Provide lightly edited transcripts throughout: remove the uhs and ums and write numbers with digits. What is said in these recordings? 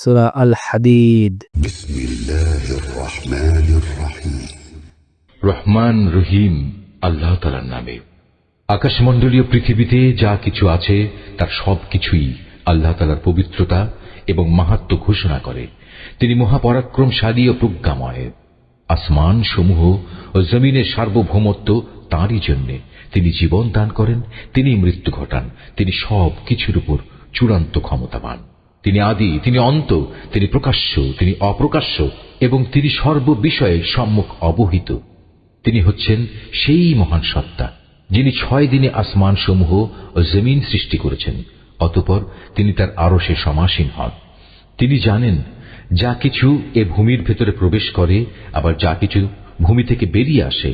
সূরা আল হাদিদ। বিসমিল্লাহির রহমানির রহিম। রহমান রহিম আল্লাহ তাআলার নামে। আকাশমণ্ডলীয় পৃথিবীতে যা কিছু আছে তার সবকিছুই আল্লাহ তাআলার পবিত্রতা এবং মাহাত্ম্য ঘোষণা করে। তিনি মহাপরাক্রমশালী ও প্রজ্ঞাময়। আসমান সমূহ ও জমিনের সার্বভৌমত্ব তাঁরই জন্য। তিনি জীবন দান করেন, তিনি মৃত্যু ঘটান। তিনি সব কিছুর উপর চূড়ান্ত ক্ষমতাবান। তিনি আদি, তিনি অন্ত, তিনি প্রকাশ্য, তিনি অপ্রকাশ্য এবং তিনি সর্ববিষয়ে সম্মুখ অবহিত। তিনি হচ্ছেন সেই মহান সত্তা যিনি 6 দিনে আসমান সমূহ ও জমিন সৃষ্টি করেছেন। অতঃপর তিনি তার আরশে সমাসীন হন। তিনি জানেন যা কিছু এ ভূমির ভেতরে প্রবেশ করে, আবার যা কিছু ভূমি থেকে বেরিয়ে আসে।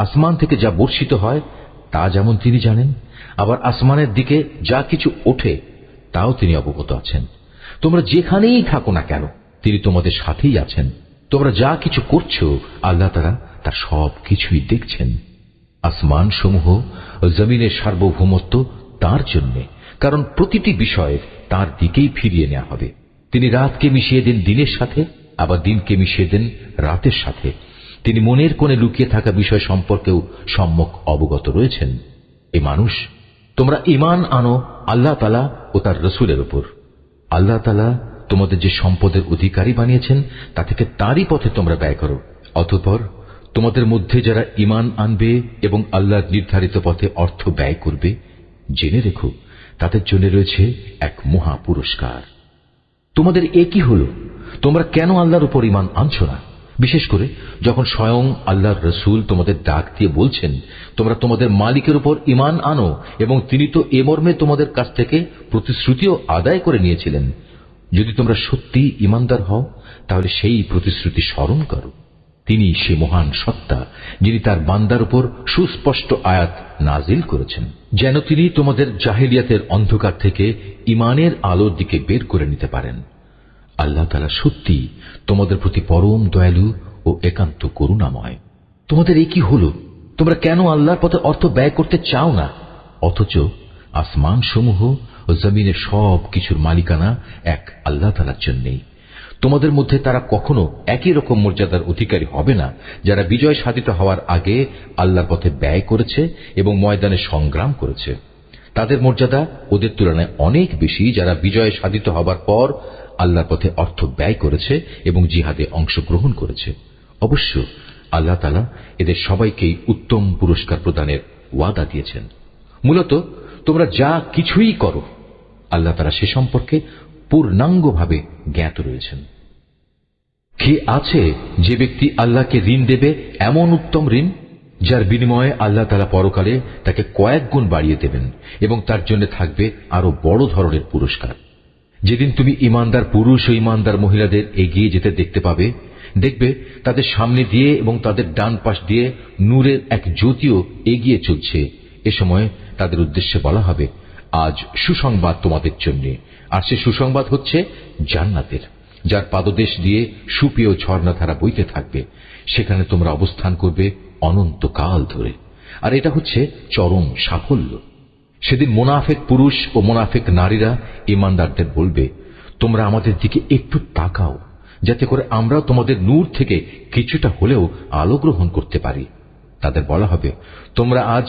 আসমান থেকে যা বর্ষিত হয় তা যেমন তিনি জানেন, আবার আসমানের দিকে যা কিছু ওঠে তাও তিনি অবগত আছেন। তোমরা যেখানেই থাকো না কেন তিনি তোমাদের সাথেই আছেন। তোমরা যা কিছু করছো আল্লাহ তাআলা তার সব কিছুই দেখছেন। আসমান সমূহ ও জমিনের সার্বভৌমত্ব তার জন্য, কারণ প্রতিটি বিষয় তার দিকেই ফিরিয়ে নেওয়া হবে। তিনি রাতকে মিশিয়ে দেন দিনের সাথে, আবার দিনকে মিশিয়ে দেন রাতের সাথে। তিনি মনের কোণে লুকিয়ে থাকা বিষয় সম্পর্কেও সম্যক অবগত রয়েছেন। এ মানুষ, তোমরা ঈমান আনো আল্লাহ তাআলা ও তার রাসূলের উপর। আল্লাহ তাআলা তোমাদের যে সম্পদের অধিকারী বানিয়েছেন তা থেকে তারই পথে তোমরা ব্যয় করো। অতঃপর তোমাদের মধ্যে যারা ঈমান আনবে এবং আল্লাহর নির্ধারিত পথে অর্থ ব্যয় করবে, জেনে রেখো তাদের জন্য রয়েছে এক মহা পুরস্কার। তোমাদের এ কি হলো? তোমরা কেন আল্লাহর উপর ঈমান আনছো না? বিশেষ করে যখন স্বয়ং আল্লাহর রাসূল তোমাদের ডাক দিয়ে বলছেন তোমরা তোমাদের মালিকের উপর ঈমান আনো, এবং তিনি তো এ মর্মে তোমাদের কাছ থেকে প্রতিশ্রুতিও আদায় করে নিয়েছিলেন। যদি তোমরা সত্যি ঈমানদার হও তাহলে সেই প্রতিশ্রুতি স্মরণ করো। তিনি সে মহান সত্তা যিনি তার বান্দার উপর সুস্পষ্ট আয়াত নাজিল করেছেন, যেন তিনি তোমাদের জাহেলিয়াতের অন্ধকার থেকে ঈমানের আলোর দিকে বের করে নিতে পারেন। আল্লাহ তাআলা সত্যি তোমাদের প্রতি পরম দয়ালু ও একান্ত করুণাময়। তোমাদের এ কি হলো? তোমরা কেন আল্লাহর পথে অর্থ ব্যয় করতে চাও না, অথচ আসমান সমূহ ও জমিনের সব কিছুর মালিকানা এক আল্লাহ তাআলার জন্যই। তোমাদের মধ্যে তারা কখনো একই রকম মর্যাদার অধিকারী হবে না যারা বিজয় সাধিত হওয়ার আগে আল্লাহর পথে ব্যয় করেছে এবং ময়দানে সংগ্রাম করেছে। তাদের মর্যাদা ওদের তুলনায় অনেক বেশি যারা বিজয় সাধিত হবার পর আল্লাহর পথে অর্থ ব্যয় করেছে এবং জিহাদে অংশগ্রহণ করেছে। অবশ্য আল্লাহ তাআলা এদের সবাইকেই উত্তম পুরস্কার প্রদানের ওয়াদা দিয়েছেন। মূলত তোমরা যা কিছুই করো আল্লাহ তাআলা সে সম্পর্কে পূর্ণাঙ্গভাবে জ্ঞাত রয়েছেন। কে আছে যে ব্যক্তি আল্লাহকে ঋণ দেবে, এমন উত্তম ঋণ যার বিনিময়ে আল্লাহ তাআলা পরকালে তাকে কয়েক গুণ বাড়িয়ে দেবেন এবং তার জন্য থাকবে আরো বড় ধরনের পুরস্কার। যেদিন তুমি ঈমানদার পুরুষ ও ঈমানদার মহিলাদের এগিয়ে যেতে দেখতে পাবে, দেখবে তাদের সামনে দিয়ে এবং তাদের ডান পাশ দিয়ে নূরের এক জ্যোতিও এগিয়ে চলছে। এ সময় তাদের উদ্দেশ্যে বলা হবে, আজ সুসংবাদ তোমাদের জন্য। আর সে সুসংবাদ হচ্ছে জান্নাতের, যার পাদদেশ দিয়ে সুপেয় ঝর্ণাধারা বইতে থাকবে। সেখানে তোমরা অবস্থান করবে অনন্তকাল ধরে। আর এটা হচ্ছে চরম সাফল্য। সেদিন মোনাফেক পুরুষ ও মোনাফেক নারীরা ঈমানদারদের বলবে, তোমরা আমাদের দিকে একটু তাকাও, যাতে করে আমরা তোমাদের নূর থেকে কিছুটা হলেও আলো গ্রহণ করতে পারি। তাদের বলা হবে, তোমরা আজ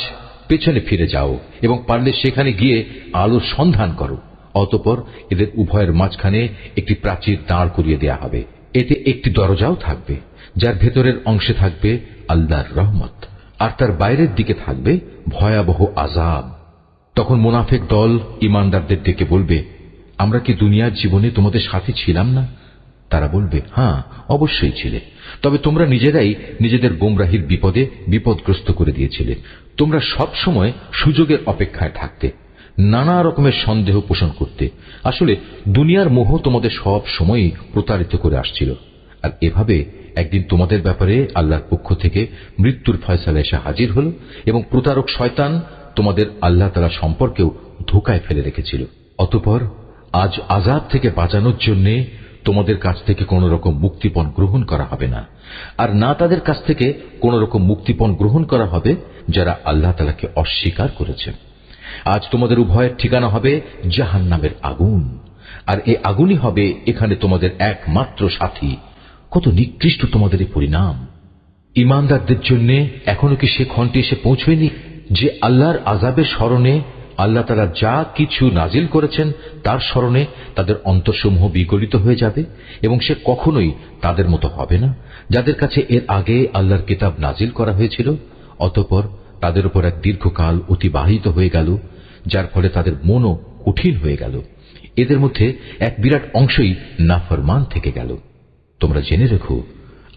পেছনে ফিরে যাও এবং পারলে সেখানে গিয়ে আলোর সন্ধান করো। অতঃপর এদের উভয়ের মাঝখানে একটি প্রাচীর দাঁড় করিয়ে দেয়া হবে। এতে একটি দরজাও থাকবে, যার ভেতরের অংশে থাকবে আল্লাহর রহমত, আর তার বাইরের দিকে থাকবে ভয়াবহ আযাব। তখন মুনাফিক দল ঈমানদারদের ডেকে বলবে, আমরা কি দুনিয়ার জীবনে তোমাদের সাথে ছিলাম না? তারা বলবে, হ্যাঁ, অবশ্যই ছিলে। তবে তোমরা নিজেরাই নিজেদের গোমরাহির বিপদে বিপদগ্রস্ত করে দিয়েছিলে। তোমরা সব সময় সুযোগের অপেক্ষায় থাকতে, নানা রকমের সন্দেহ পোষণ করতে। আসলে দুনিয়ার মোহ তোমাদের সব সময়ই প্রতারিত করে আসছিল। আর এভাবে একদিন তোমাদের ব্যাপারে আল্লাহর পক্ষ থেকে মৃত্যুর ফয়সালা এসে হাজির হল এবং প্রতারক শয়তান তোমাদের আল্লাহ তাআলা সম্পর্কেও ধোঁকায় ফেলে রেখেছিল। অতঃপর আজ আযাব থেকে বাঁচানোর জন্য তোমাদের কাছ থেকে কোন রকম মুক্তিপণ গ্রহণ করা হবে না, আর না তাদের কাছ থেকে কোন রকম মুক্তিপণ গ্রহণ করা হবে যারা আল্লাহ তাআলাকে অস্বীকার করেছে। আজ তোমাদের উভয়ের ঠিকানা হবে জাহান্নামের আগুন, আর এ আগুনই হবে এখানে তোমাদের একমাত্র সাথী। কত নিকৃষ্ট তোমাদের এই পরিণাম। ঈমানদারদের জন্য এখনো কি সে ক্ষণটি এসে পৌঁছয়নি যে আল্লাহর আযাবের স্মরণে আল্লাহ তাআলা যা কিছু নাজিল করেছেন তার স্মরণে তাদের অন্তরসমূহ বিগলিত হয়ে যাবে এবং সে কখনোই তাদের মতো হবে না যাদের কাছে এর আগে আল্লাহর কিতাব নাজিল করা হয়েছিল। অতঃপর তাদের উপর এক দীর্ঘকাল অতিবাহিত হয়ে গেল, যার ফলে তাদের মনও কঠিন হয়ে গেল। এদের মধ্যে এক বিরাট অংশই নাফরমান থেকে গেল। তোমরা জেনে রেখো,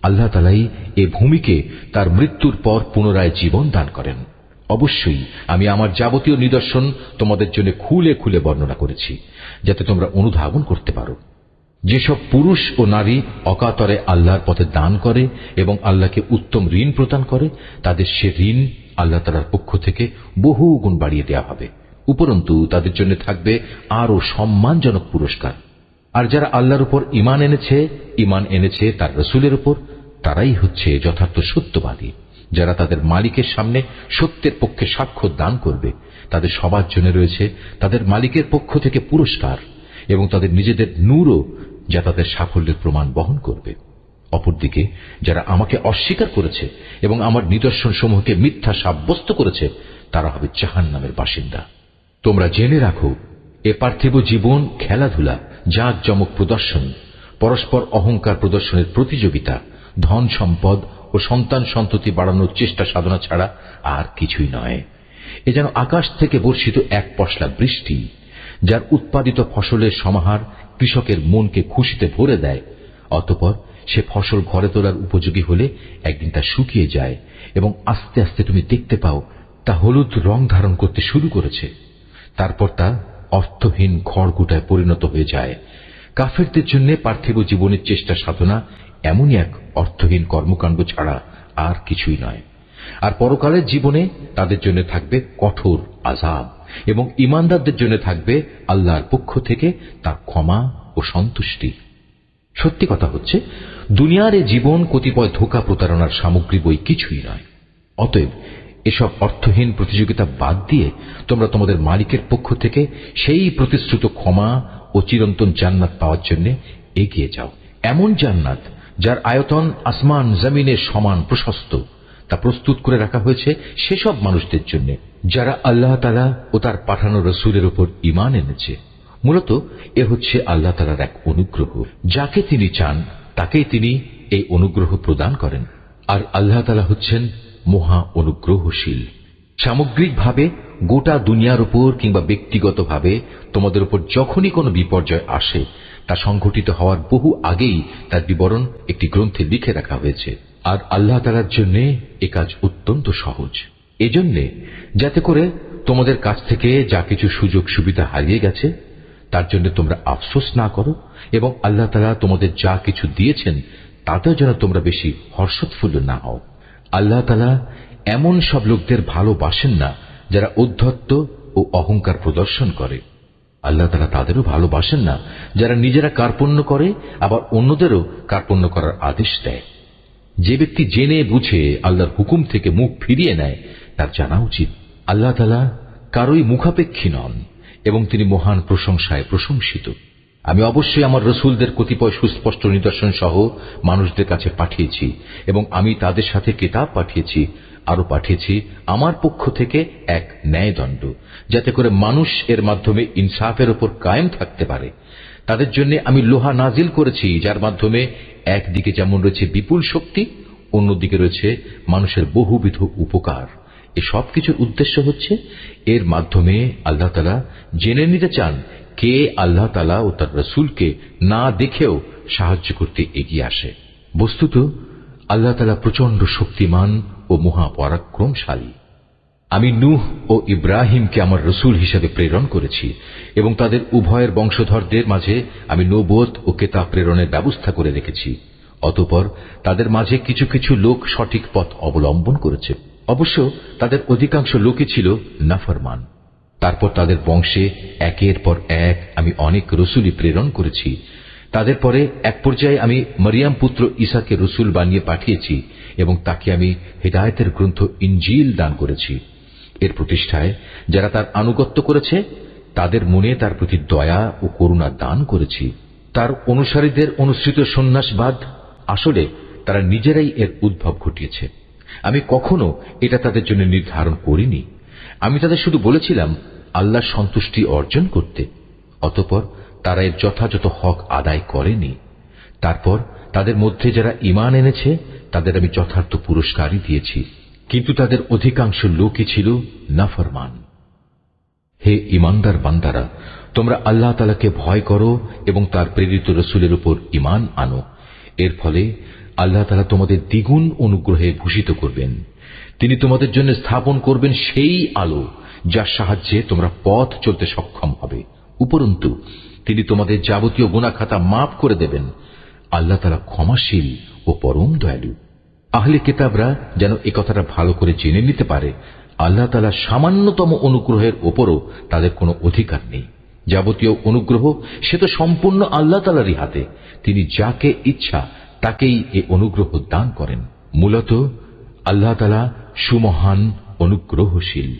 আল্লাহ তাআলাই এ ভূমিকে তার মৃত্যুর পর পুনরায় জীবন দান করেন। অবশ্যই আমি আমার যাবতীয় নিদর্শন তোমাদের জন্য খুলে খুলে বর্ণনা করেছি, যাতে তোমরা অনুধাবন করতে পারো। যেসব পুরুষ ও নারী অকাতরে আল্লাহর পথে দান করে এবং আল্লাহকে উত্তম ঋণ প্রদান করে, তাদের সে ঋণ আল্লাহ তাআলার পক্ষ থেকে বহু গুণ বাড়িয়ে দেওয়া হবে। উপরন্তু তাদের জন্য থাকবে আরো সম্মানজনক পুরস্কার। আর যারা আল্লাহর উপর ঈমান এনেছে তার রাসূলের উপর, তারাই হচ্ছে যথার্থ সত্যবাদী, যারা তাদের মালিকের সামনে সত্যের পক্ষে সাক্ষ্য দান করবে। তাদের সবার জন্য রয়েছে তাদের মালিকের পক্ষ থেকে পুরস্কার এবং তাদের নিজেদের নূরও, যা তাদের সাফল্যের প্রমাণ বহন করবে। অপরদিকে যারা আমাকে অস্বীকার করেছে এবং আমার নিদর্শন সমূহকে মিথ্যা সাব্যস্ত করেছে, তারা হবে জাহান্নামের বাসিন্দা। তোমরা জেনে রাখো, এ পার্থিব জীবন খেলাধুলা, জাঁকজমক প্রদর্শন, পরস্পর অহংকার প্রদর্শনের প্রতিযোগিতা, ধন সম্পদ ও সন্তান সন্ততি বাড়ানোর চেষ্টা সাধনা ছাড়া আর কিছুই নয়। এ যেন আকাশ থেকে বর্ষিত এক পশলা বৃষ্টি, যার উৎপাদিত ফসলের সমাহার কৃষকের মনকে খুশিতে ভরে দেয়। অতঃপর সে ফসল ঘরে তোলার উপযোগী হলে একদিন তা শুকিয়ে যায় এবং আস্তে আস্তে তুমি দেখতে পাও তা হলুদ রং ধারণ করতে শুরু করেছে। তারপর তা অর্থহীন খড়কুটায় পরিণত হয়ে যায়। কাফেরদের জন্য পার্থিব জীবনের চেষ্টা সাধনা এমনই এক অর্থহীন কর্মকাণ্ড ছাড়া আর কিছুই নয়। আর পরকালের জীবনে তাদের জন্য থাকবে কঠোর আযাব এবং ঈমানদারদের জন্য থাকবে আল্লাহর পক্ষ থেকে তার ক্ষমা ও সন্তুষ্টি। সত্যি কথা হচ্ছে, দুনিয়ার এ জীবন কতিপয় ধোঁকা প্রতারণার সামগ্রী বই কিছুই নয়। অতএব এসব অর্থহীন প্রতিযোগিতা বাদ দিয়ে তোমরা তোমাদের মালিকের পক্ষ থেকে সেই প্রতিশ্রুত ক্ষমা ও চিরন্তন জান্নাত পাওয়ার জন্য এগিয়ে যাও। এমন জান্নাত যার আয়তন আসমান জমিনের সমান প্রশস্ত, তা প্রস্তুত করে রাখা হয়েছে সেসব মানুষদের জন্য যারা আল্লাহ তাআলা ও তার পাঠানো রাসূলের উপর ঈমান এনেছে। মূলত এ হচ্ছে আল্লাহ তাআলার এক অনুগ্রহ। যাকে তিনি চান তাকেই তিনি এই অনুগ্রহ প্রদান করেন। আর আল্লাহ তাআলা হচ্ছেন মহা অনুগ্রহশীল। সামগ্রিকভাবে গোটা দুনিয়ার উপর কিংবা ব্যক্তিগতভাবে তোমাদের উপর যখনই কোনো বিপর্যয় আসে, তা সংঘটিত হওয়ার বহু আগেই তার বিবরণ একটি গ্রন্থে লিখে রাখা হয়েছে। আর আল্লাহ তাআলার জন্য এ কাজ অত্যন্ত সহজ। এজন্যে যাতে করে তোমাদের কাছ থেকে যা কিছু সুযোগ সুবিধা হারিয়ে গেছে তার জন্য তোমরা আফসোস না করো, এবং আল্লাহ তাআলা তোমাদের যা কিছু দিয়েছেন তাতেও যেন তোমরা বেশি হর্ষোৎফুল্ল না হও। আল্লাহ তাআলা এমন সব লোকদের ভালোবাসেন না যারা ঔদ্ধত্য ও অহংকার প্রদর্শন করে। আল্লাহ তাআলা তাদেরও ভালোবাসেন না যারা নিজেরা কার্পণ্য করে আবার অন্যদেরও কার্পণ্য করার আদেশ দেয়। যে ব্যক্তি জেনে বুঝে আল্লাহর হুকুম থেকে মুখ ফিরিয়ে নেয়, তার জানা উচিত আল্লাহ তাআলা কারোই মুখাপেক্ষী নন এবং তিনি মহান প্রশংসায় প্রশংসিত। আমি অবশ্যই আমার রাসূলদের কতিপয় সুস্পষ্ট নিদর্শন সহ মানুষদের কাছে পাঠিয়েছি এবং আমি তাদের সাথে কিতাব পাঠিয়েছি। আরো পাঠিয়েছি আমার পক্ষ থেকে এক ন্যায়দণ্ড, যাতে করে মানুষ এর মাধ্যমে ইনসাফের উপর কায়েম থাকতে পারে। তাদের জন্য আমি লোহা নাজিল করেছি, যার মাধ্যমে একদিকে যেমন রয়েছে বিপুল শক্তি, অন্যদিকে রয়েছে মানুষের বহুবিধ উপকার। এ সব কিছুর উদ্দেশ্য হচ্ছে এর মাধ্যমে আল্লাহ তাআলা জেনে নিতে চান কে আল্লাহ তাআলা ও তার রাসূলকে না দেখেও সাহায্য করতে এগিয়ে আসে। বস্তুত আল্লাহ তাআলা প্রচন্ড শক্তিমান ও মহাপরাক্রমশালী। আমি নূহ ও ইব্রাহিমকে আমার রাসূল হিসেবে প্রেরণ করেছি এবং তাদের উভয়ের বংশধরদের মাঝে আমি নবুয়ত ও কিতাব প্রেরণের ব্যবস্থা করে রেখেছি। অতঃপর তাদের মাঝে কিছু কিছু লোক সঠিক পথ অবলম্বন করেছে, অবশ্য তাদের অধিকাংশ লোকই ছিল নাফরমান। তারপর তাদের বংশে একের পর এক আমি অনেক রাসূলই প্রেরণ করেছি। তাদের পরে এক পর্যায়ে আমি মরিয়ম পুত্র ঈসাকে রাসূল বানিয়ে পাঠিয়েছি এবং তাকে আমি হিদায়াতের গ্রন্থ ইনজিল দান করেছি। এর প্রতিষ্ঠায় যারা তার আনুগত্য করেছে তাদের মনে তার প্রতি দয়া ও করুণা দান করেছি। তার অনুসারীদের অনুসৃত সন্ন্যাসবাদ আসলে তারা নিজেরাই এর উদ্ভব ঘটিয়েছে। আমি কখনো এটা তাদের জন্য নির্ধারণ করিনি। আমি তাদের শুধু বলেছিলাম আল্লাহর সন্তুষ্টি অর্জন করতে। অতঃপর তারা এর যথাযথ হক আদায় করেনি। তারপর তাদের মধ্যে যারা ঈমান এনেছে তাদের আমি যথার্থ পুরস্কারই দিয়েছি, কিন্তু তাদের অধিকাংশ লোকই ছিল নাফরমান। হে ঈমানদার বান্দারা, তোমরা আল্লাহ তাআলাকে ভয় করো এবং তার প্রেরিত রাসূলের উপর ঈমান আনো। এর ফলে আল্লাহ তাআলা তোমাদের দ্বিগুণ অনুগ্রহে ভূষিত করবেন। তিনি তোমাদের জন্য স্থাপন করবেন সেই আলো যার সাহায্যে তোমরা পথ চলতে সক্ষম হবে। উপরন্তু তিনি তোমাদের যাবতীয় গুনাহ খাতা মাফ করে দেবেন। আল্লাহ তাআলা ক্ষমাশীল ও পরম দয়ালু। আহলে কিতাবরা যেন এই কথাটা ভালো করে জেনে নিতে পারে, আল্লাহ তাআলা সামান্যতম অনুগ্রহের ওপরও তাদের কোনো অধিকার নেই। যাবতীয় অনুগ্রহ সে তো সম্পূর্ণ আল্লাহ তাআলারই হাতে। তিনি যাকে ইচ্ছা তাকেই এ অনুগ্রহ দান করেন। মূলত আল্লাহ তাআলা সুমহান অনুগ্রহশীল।